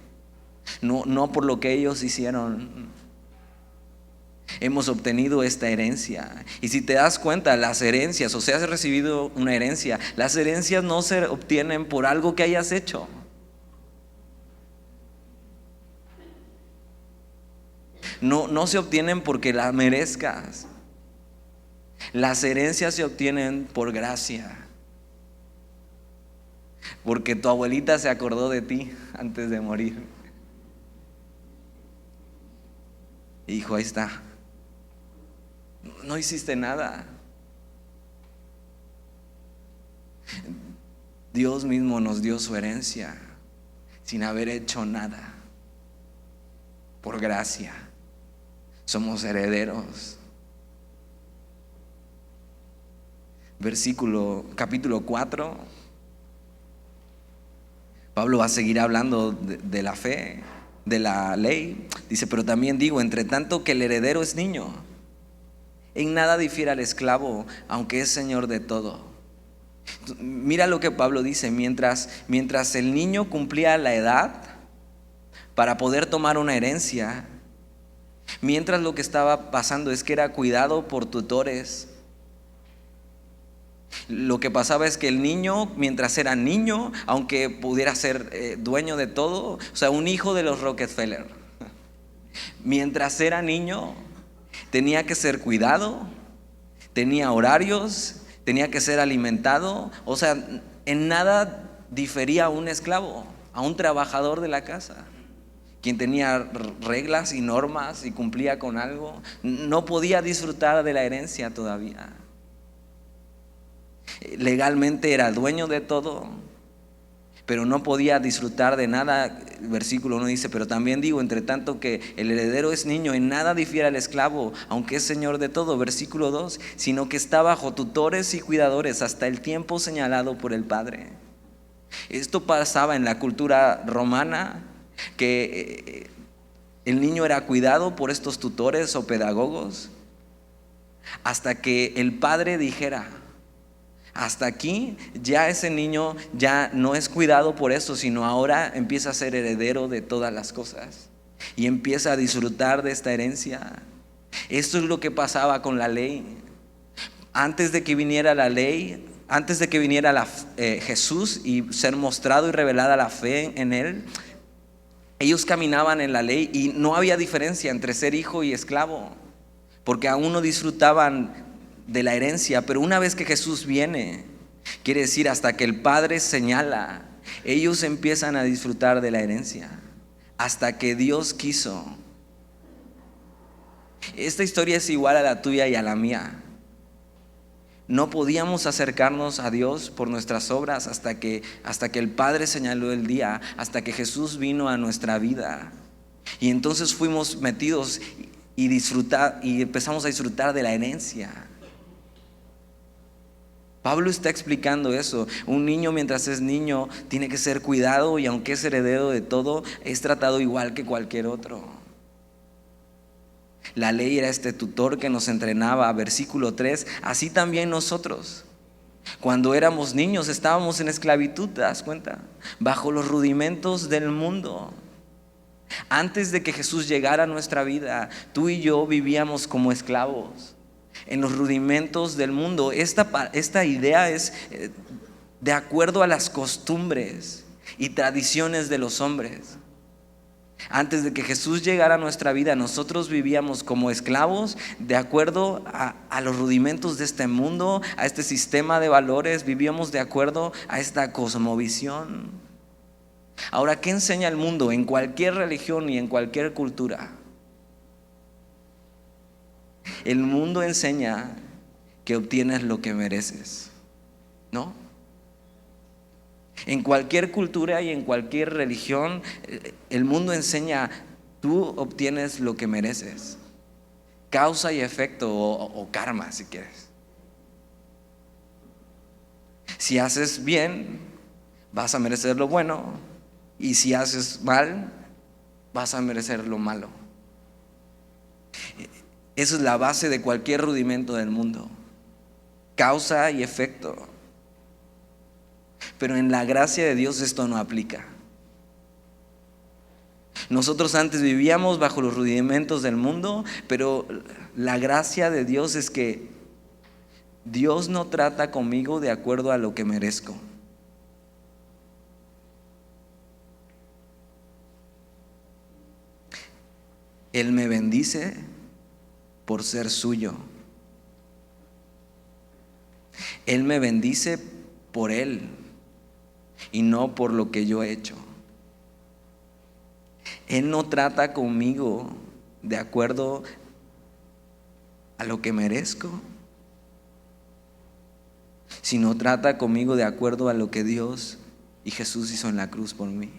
no por lo que ellos hicieron. Hemos obtenido esta herencia. Y si te das cuenta, las herencias, o sea, has recibido una herencia, las herencias no se obtienen por algo que hayas hecho. No se obtienen porque la merezcas. Las herencias se obtienen por gracia, porque tu abuelita se acordó de ti antes de morir y dijo, ahí está. No hiciste nada. Dios mismo nos dio su herencia sin haber hecho nada, por gracia. Somos herederos. Capítulo 4. Pablo va a seguir hablando de la fe, de la ley. Dice, pero también digo, entre tanto que el heredero es niño, en nada difiere al esclavo, aunque es señor de todo. Mira lo que Pablo dice, mientras el niño cumplía la edad para poder tomar una herencia, mientras lo que estaba pasando es que era cuidado por tutores. Lo que pasaba es que el niño, mientras era niño, aunque pudiera ser dueño de todo, o sea, un hijo de los Rockefeller, mientras era niño, tenía que ser cuidado, tenía horarios, tenía que ser alimentado. O sea, en nada difería a un esclavo, a un trabajador de la casa, quien tenía reglas y normas y cumplía con algo. No podía disfrutar de la herencia todavía. Legalmente era dueño de todo, pero no podía disfrutar de nada. El versículo 1 dice, pero también digo, entre tanto que el heredero es niño, en nada difiere al esclavo, aunque es señor de todo. Versículo 2, sino que está bajo tutores y cuidadores hasta el tiempo señalado por el padre. Esto pasaba en la cultura romana, que el niño era cuidado por estos tutores o pedagogos hasta que el padre dijera, hasta aquí. Ya ese niño ya no es cuidado por eso, sino ahora empieza a ser heredero de todas las cosas y empieza a disfrutar de esta herencia. Esto es lo que pasaba con la ley. Antes de que viniera la ley, antes de que viniera Jesús y ser mostrado y revelada la fe en él, ellos caminaban en la ley y no había diferencia entre ser hijo y esclavo, porque aún no disfrutaban de la herencia. Pero una vez que Jesús viene, quiere decir hasta que el Padre señala, ellos empiezan a disfrutar de la herencia hasta que Dios quiso. Esta historia es igual a la tuya y a la mía. No podíamos acercarnos a Dios por nuestras obras hasta que el Padre señaló el día, hasta que Jesús vino a nuestra vida. Y entonces fuimos metidos y empezamos a disfrutar de la herencia. Pablo está explicando eso. Un niño, mientras es niño, tiene que ser cuidado, y aunque es heredero de todo, es tratado igual que cualquier otro. La ley era este tutor que nos entrenaba. Versículo 3, así también nosotros, cuando éramos niños, estábamos en esclavitud, ¿te das cuenta? Bajo los rudimentos del mundo. Antes de que Jesús llegara a nuestra vida, tú y yo vivíamos como esclavos en los rudimentos del mundo. Esta idea es de acuerdo a las costumbres y tradiciones de los hombres. Antes de que Jesús llegara a nuestra vida, nosotros vivíamos como esclavos de acuerdo a los rudimentos de este mundo, a este sistema de valores. Vivíamos de acuerdo a esta cosmovisión. Ahora, ¿qué enseña el mundo en cualquier religión y en cualquier cultura? El mundo enseña que obtienes lo que mereces, ¿no? En cualquier cultura y en cualquier religión, el mundo enseña: tú obtienes lo que mereces. Causa y efecto, o karma, si quieres. Si haces bien, vas a merecer lo bueno, y si haces mal, vas a merecer lo malo. Esa es la base de cualquier rudimento del mundo: causa y efecto. Pero en la gracia de Dios esto no aplica. Nosotros antes vivíamos bajo los rudimentos del mundo, pero la gracia de Dios es que Dios no trata conmigo de acuerdo a lo que merezco. Él me bendice por ser suyo. Él me bendice por Él y no por lo que yo he hecho. Él no trata conmigo de acuerdo a lo que merezco, sino trata conmigo de acuerdo a lo que Dios y Jesús hizo en la cruz por mí.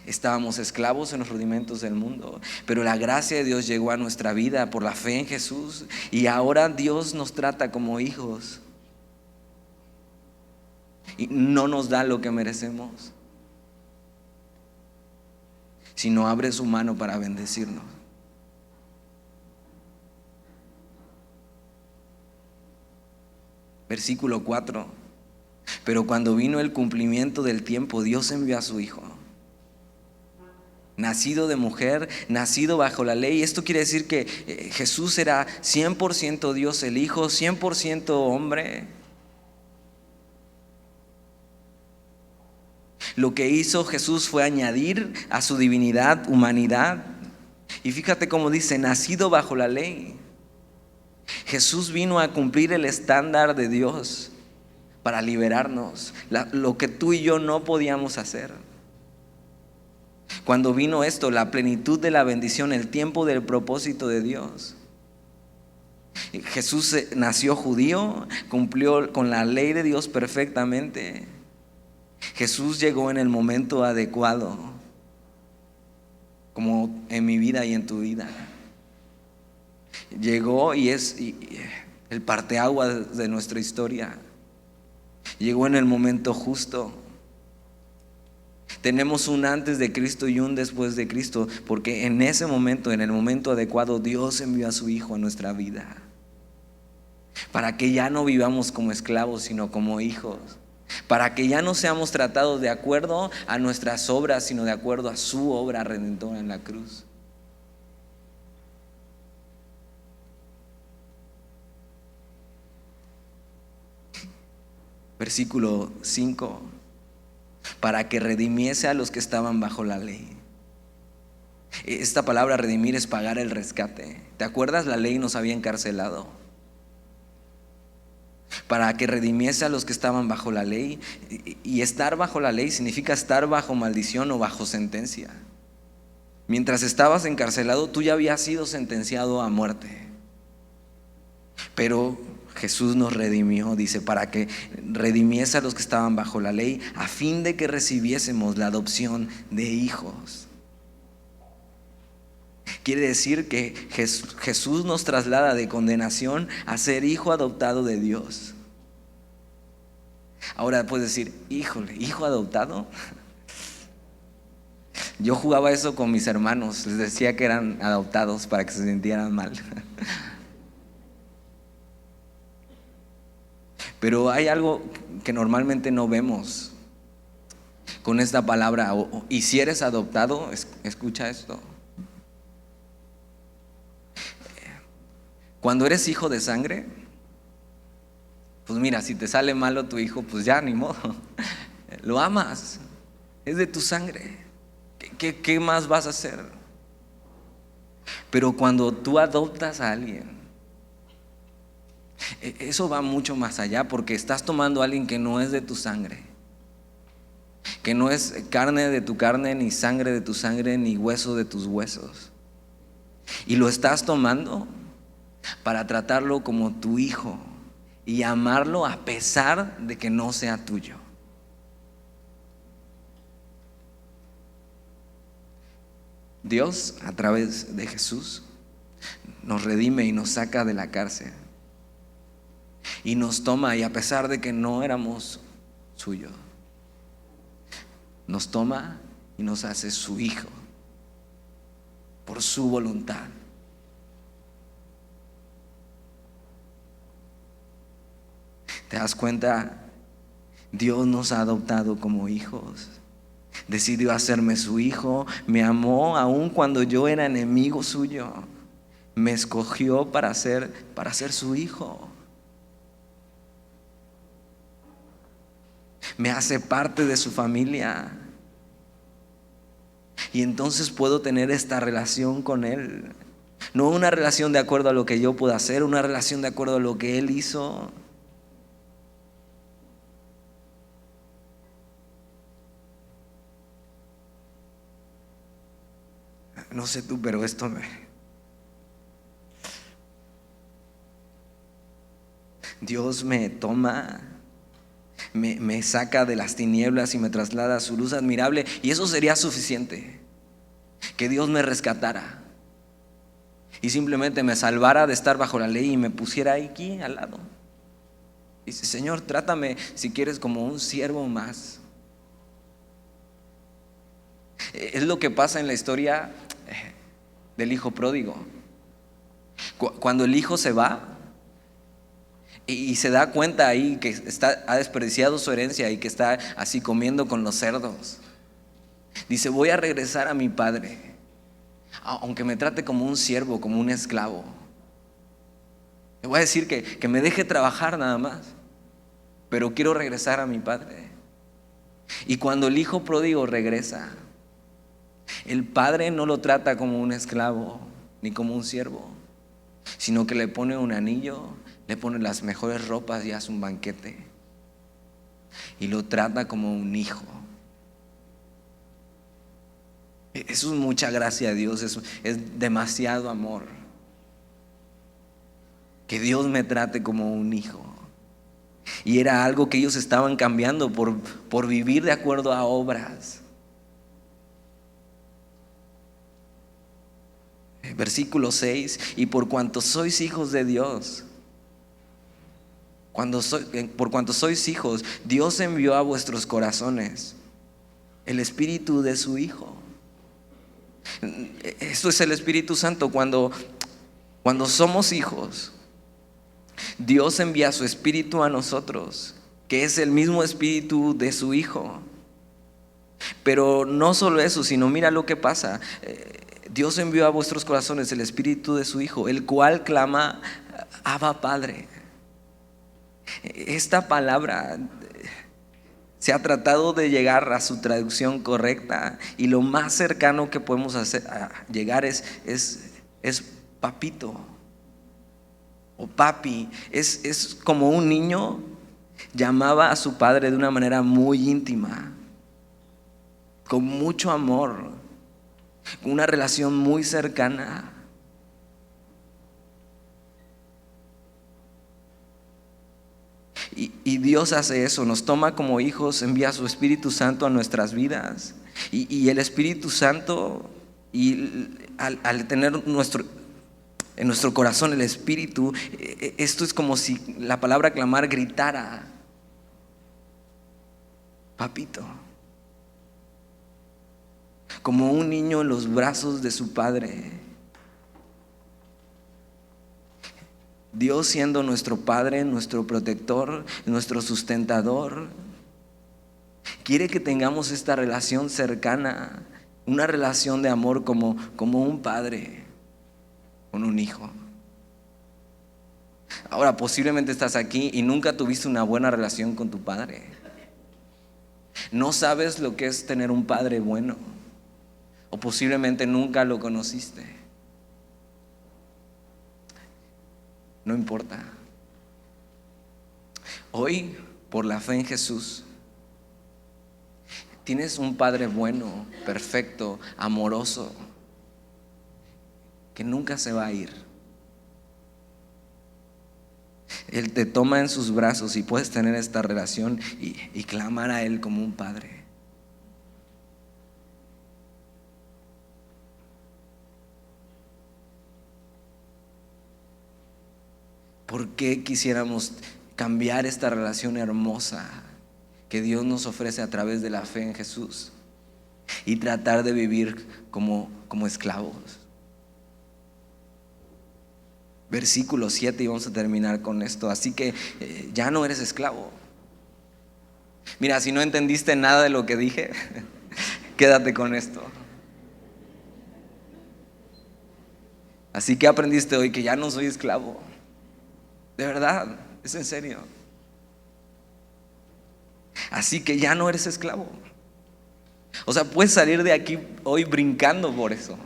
Estábamos esclavos en los rudimentos del mundo, pero la gracia de Dios llegó a nuestra vida por la fe en Jesús, y ahora Dios nos trata como hijos y no nos da lo que merecemos, sino abre su mano para bendecirnos. Versículo 4: pero cuando vino el cumplimiento del tiempo, Dios envió a su Hijo, nacido de mujer, nacido bajo la ley. Esto quiere decir que Jesús era 100% Dios el Hijo, 100% hombre. Lo que hizo Jesús fue añadir a su divinidad humanidad. Y fíjate cómo dice: nacido bajo la ley. Jesús vino a cumplir el estándar de Dios para liberarnos, lo que tú y yo no podíamos hacer. Cuando vino esto, la plenitud de la bendición, el tiempo del propósito de Dios. Jesús nació judío, cumplió con la ley de Dios perfectamente. Jesús llegó en el momento adecuado, como en mi vida y en tu vida. Llegó y es el parteaguas de nuestra historia. Llegó en el momento justo. Tenemos un antes de Cristo y un después de Cristo, porque en ese momento, en el momento adecuado, Dios envió a su Hijo a nuestra vida, para que ya no vivamos como esclavos, sino como hijos, para que ya no seamos tratados de acuerdo a nuestras obras, sino de acuerdo a su obra redentora en la cruz. Versículo 5: para que redimiese a los que estaban bajo la ley. Esta palabra redimir es pagar el rescate. ¿Te acuerdas? La ley nos había encarcelado. Para que redimiese a los que estaban bajo la ley. Y estar bajo la ley significa estar bajo maldición o bajo sentencia. Mientras estabas encarcelado, tú ya habías sido sentenciado a muerte. Pero Jesús nos redimió, dice, para que redimiese a los que estaban bajo la ley, a fin de que recibiésemos la adopción de hijos. Quiere decir que Jesús nos traslada de condenación a ser hijo adoptado de Dios. Ahora puedes decir, híjole, ¿hijo adoptado? Yo jugaba eso con mis hermanos, les decía que eran adoptados para que se sintieran mal. Pero hay algo que normalmente no vemos con esta palabra. Y si eres adoptado, escucha esto. Cuando eres hijo de sangre, pues mira, si te sale malo tu hijo, pues ya ni modo. Lo amas, es de tu sangre. ¿Qué más vas a hacer? Pero cuando tú adoptas a alguien, eso va mucho más allá, porque estás tomando a alguien que no es de tu sangre, que no es carne de tu carne, ni sangre de tu sangre, ni hueso de tus huesos, y lo estás tomando para tratarlo como tu hijo y amarlo a pesar de que no sea tuyo. Dios, a través de Jesús, nos redime y nos saca de la cárcel y nos toma, y a pesar de que no éramos suyos, nos toma y nos hace su hijo por su voluntad. ¿Te das cuenta? Dios nos ha adoptado como hijos. Decidió hacerme su hijo. Me amó aun cuando yo era enemigo suyo. Me escogió para ser su hijo. Me hace parte de su familia. Y entonces puedo tener esta relación con Él. No una relación de acuerdo a lo que yo pueda hacer, una relación de acuerdo a lo que Él hizo. No sé tú, pero esto Dios me toma, me saca de las tinieblas y me traslada a su luz admirable. Y eso sería suficiente, que Dios me rescatara y simplemente me salvara de estar bajo la ley y me pusiera aquí al lado. Dice: Señor, trátame si quieres como un siervo más. Es lo que pasa en la historia del hijo pródigo. Cuando el hijo se va y se da cuenta ahí que ha desperdiciado su herencia y que está así comiendo con los cerdos, dice: voy a regresar a mi padre, aunque me trate como un siervo, como un esclavo. Le voy a decir que me deje trabajar nada más, pero quiero regresar a mi padre. Y cuando el hijo pródigo regresa, el padre no lo trata como un esclavo ni como un siervo, sino que le pone un anillo, le pone las mejores ropas y hace un banquete y lo trata como un hijo. Eso es mucha gracia de Dios, es demasiado amor, que Dios me trate como un hijo. Y era algo que ellos estaban cambiando por vivir de acuerdo a obras. Versículo 6: y por cuanto sois hijos de Dios, por cuanto sois hijos, Dios envió a vuestros corazones el Espíritu de su Hijo. Esto es el Espíritu Santo. Cuando somos hijos, Dios envía su Espíritu a nosotros, que es el mismo Espíritu de su Hijo. Pero no solo eso, sino mira lo que pasa. Dios envió a vuestros corazones el Espíritu de su Hijo, el cual clama: Abba, Padre. Esta palabra se ha tratado de llegar a su traducción correcta, y lo más cercano que podemos llegar es papito o papi. Es como un niño llamaba a su padre de una manera muy íntima, con mucho amor, con una relación muy cercana. Y Dios hace eso, nos toma como hijos, envía su Espíritu Santo a nuestras vidas. Y el Espíritu Santo, al tener en nuestro corazón el Espíritu, esto es como si la palabra clamar gritara: papito. Como un niño en los brazos de su padre. Dios siendo nuestro Padre, nuestro protector, nuestro sustentador, quiere que tengamos esta relación cercana, una relación de amor como un padre con un hijo. Ahora, posiblemente estás aquí y nunca tuviste una buena relación con tu padre. No sabes lo que es tener un padre bueno, o posiblemente nunca lo conociste. No importa. Hoy, por la fe en Jesús, tienes un Padre bueno, perfecto, amoroso, que nunca se va a ir. Él te toma en sus brazos y puedes tener esta relación y clamar a Él como un Padre. ¿Por qué quisiéramos cambiar esta relación hermosa que Dios nos ofrece a través de la fe en Jesús y tratar de vivir como esclavos? Versículo 7, y vamos a terminar con esto. Así que ya no eres esclavo. Mira, si no entendiste nada de lo que dije, quédate con esto. Así que aprendiste hoy que ya no soy esclavo. De verdad, es en serio. Así que ya no eres esclavo. O sea, puedes salir de aquí hoy brincando por eso.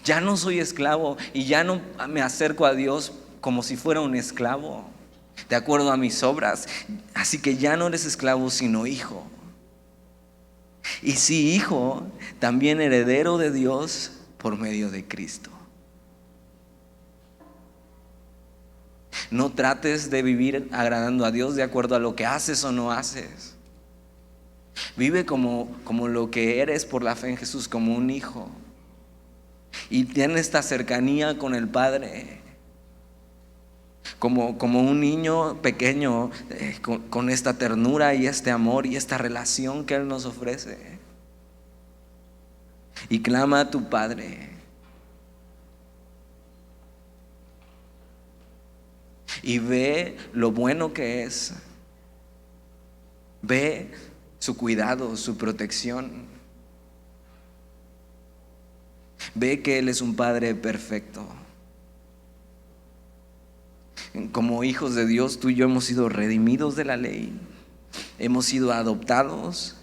Ya no soy esclavo y ya no me acerco a Dios como si fuera un esclavo, de acuerdo a mis obras. Así que ya no eres esclavo, sino hijo. Y si hijo, también heredero de Dios por medio de Cristo. No trates de vivir agradando a Dios de acuerdo a lo que haces o no haces. Vive como lo que eres por la fe en Jesús, como un hijo. Y tiene esta cercanía con el Padre, como un niño pequeño, con esta ternura y este amor y esta relación que Él nos ofrece. Y clama a tu Padre. Y ve lo bueno que es. Ve su cuidado, su protección. Ve que Él es un Padre perfecto. Como hijos de Dios, tú y yo hemos sido redimidos de la ley. Hemos sido adoptados.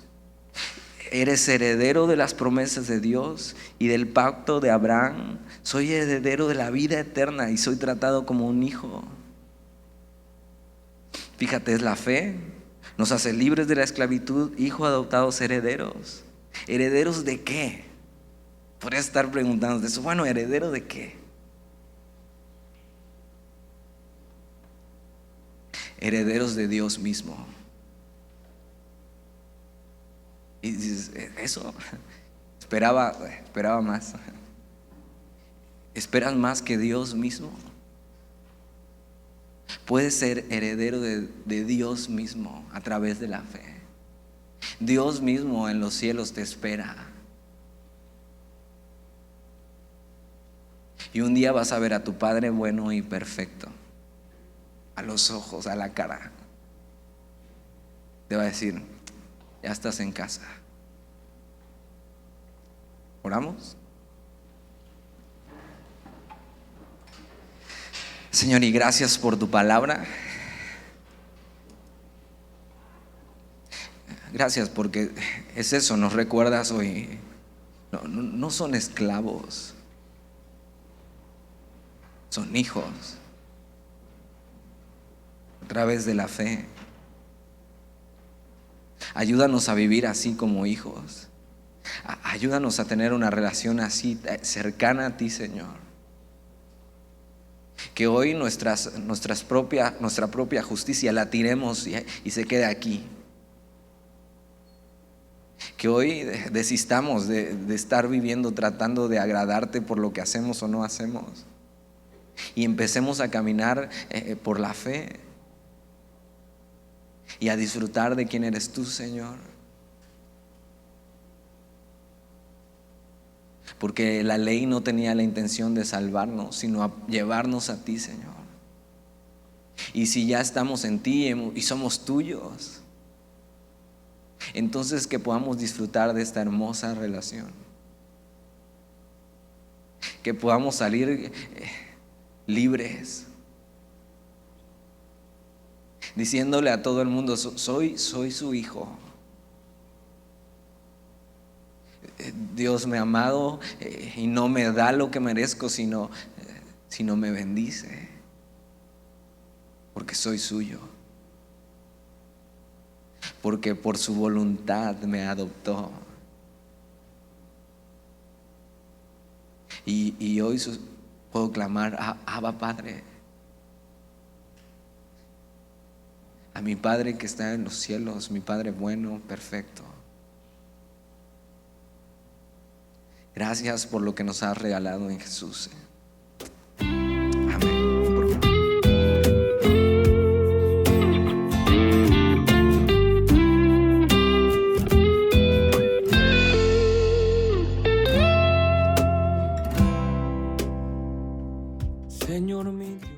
Eres heredero de las promesas de Dios y del pacto de Abraham. Soy heredero de la vida eterna y soy tratado como un hijo. Fíjate, es la fe. Nos hace libres de la esclavitud, hijos adoptados, herederos. ¿Herederos de qué? Podrías estar preguntando eso. Bueno, ¿heredero de qué? Herederos de Dios mismo. Y dices, ¿eso? Esperaba más. ¿Esperas más que Dios mismo? Puedes ser heredero de Dios mismo a través de la fe. Dios mismo en los cielos te espera. Y un día vas a ver a tu Padre bueno y perfecto, a los ojos, a la cara. Te va a decir, ya estás en casa. ¿Oramos? Señor, y gracias por tu palabra. Gracias porque es eso, nos recuerdas hoy. No son esclavos, son hijos a través de la fe. Ayúdanos a vivir así como hijos. Ayúdanos a tener una relación así cercana a ti, Señor. Que hoy nuestra propia justicia la tiremos y se quede aquí. Que hoy desistamos de estar viviendo tratando de agradarte por lo que hacemos o no hacemos, y empecemos a caminar por la fe y a disfrutar de quién eres tú, Señor. Porque la ley no tenía la intención de salvarnos, sino a llevarnos a ti, Señor. Y si ya estamos en ti y somos tuyos, entonces que podamos disfrutar de esta hermosa relación, que podamos salir libres, diciéndole a todo el mundo: soy su hijo. Dios me ha amado y no me da lo que merezco, sino me bendice, porque soy suyo, porque por su voluntad me adoptó. Y hoy puedo clamar: Abba, Padre. A mi Padre que está en los cielos, mi Padre bueno, perfecto. Gracias por lo que nos has regalado en Jesús. Amén. Señor mi Dios.